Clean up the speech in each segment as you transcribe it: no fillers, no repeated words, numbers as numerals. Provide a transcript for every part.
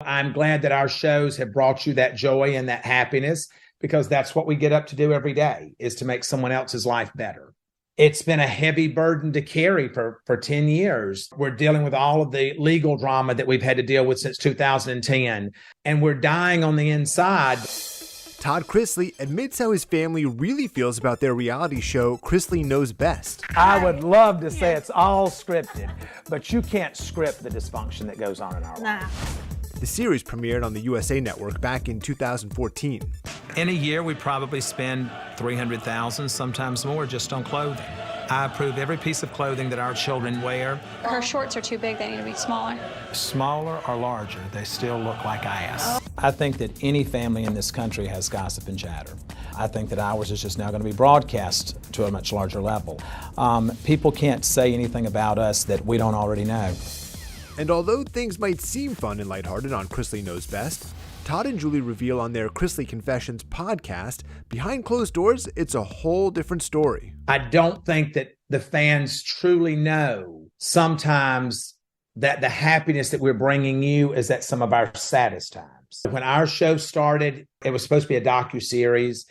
I'm glad that our shows have brought you that joy and that happiness, because that's what we get up to do every day, is to make someone else's life better. It's been a heavy burden to carry for 10 years. We're dealing with all of the legal drama that we've had to deal with since 2010, and we're dying on the inside. Todd Chrisley admits how his family really feels about their reality show, Chrisley Knows Best. I would love to say it's all scripted, but you can't script the dysfunction that goes on in our life. The series premiered on the USA Network back in 2014. In a year, we probably spend $300,000, sometimes more, just on clothing. I approve every piece of clothing that our children wear. Her shorts are too big, they need to be smaller. Smaller or larger, they still look like ass. I think that any family in this country has gossip and chatter. I think that ours is just now going to be broadcast to a much larger level. People can't say anything about us that we don't already know. And although things might seem fun and lighthearted on Chrisley Knows Best, Todd and Julie reveal on their Chrisley Confessions podcast, behind closed doors, it's a whole different story. I don't think that the fans truly know sometimes that the happiness that we're bringing you is at some of our saddest times. When our show started, it was supposed to be a docuseries,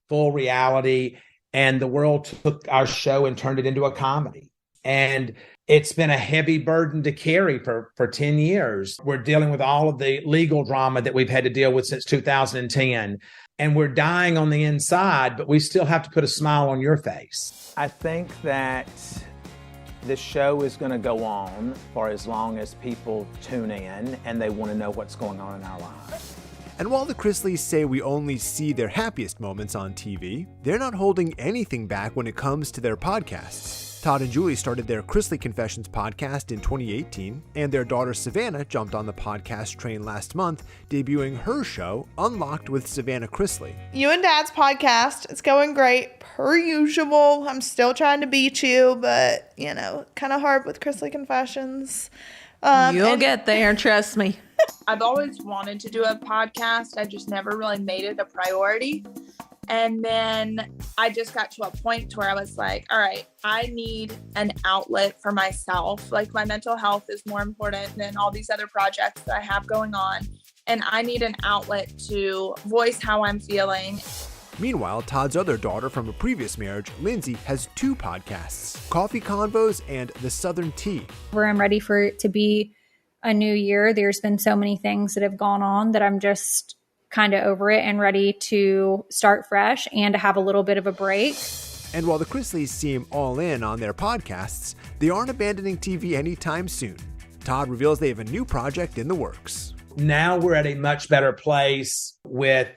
full reality, and the world took our show and turned it into a comedy. And it's been a heavy burden to carry for 10 years. We're dealing with all of the legal drama that we've had to deal with since 2010. And we're dying on the inside, but we still have to put a smile on your face. I think that the show is going to go on for as long as people tune in and they want to know what's going on in our lives. And while the Chrisleys say we only see their happiest moments on TV, they're not holding anything back when it comes to their podcasts. Todd and Julie started their Chrisley Confessions podcast in 2018, and their daughter Savannah jumped on the podcast train last month, debuting her show, Unlocked with Savannah Chrisley. You and Dad's podcast, it's going great, per usual. I'm still trying to beat you, but, kind of hard with Chrisley Confessions. You'll get there, trust me. I've always wanted to do a podcast. I just never really made it a priority. And then I just got to a point where I was like, all right, I need an outlet for myself. Like, my mental health is more important than all these other projects that I have going on. And I need an outlet to voice how I'm feeling. Meanwhile, Todd's other daughter from a previous marriage, Lindsay, has 2 podcasts, Coffee Convos and The Southern Tea. Where I'm ready for it to be a new year. There's been so many things that have gone on that I'm just kind of over it and ready to start fresh and to have a little bit of a break. And while the Chrisleys seem all in on their podcasts, they aren't abandoning TV anytime soon. Todd reveals they have a new project in the works. Now we're at a much better place with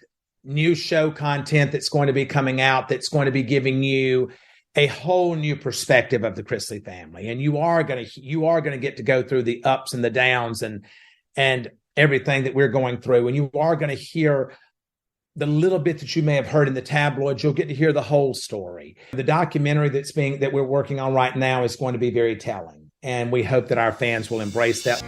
new show content that's going to be coming out, that's going to be giving you a whole new perspective of the Chrisley family. And you are going to get to go through the ups and the downs and everything that we're going through. And you are going to hear the little bit that you may have heard in the tabloids. You'll get to hear the whole story. The documentary that we're working on right now is going to be very telling. And we hope that our fans will embrace that.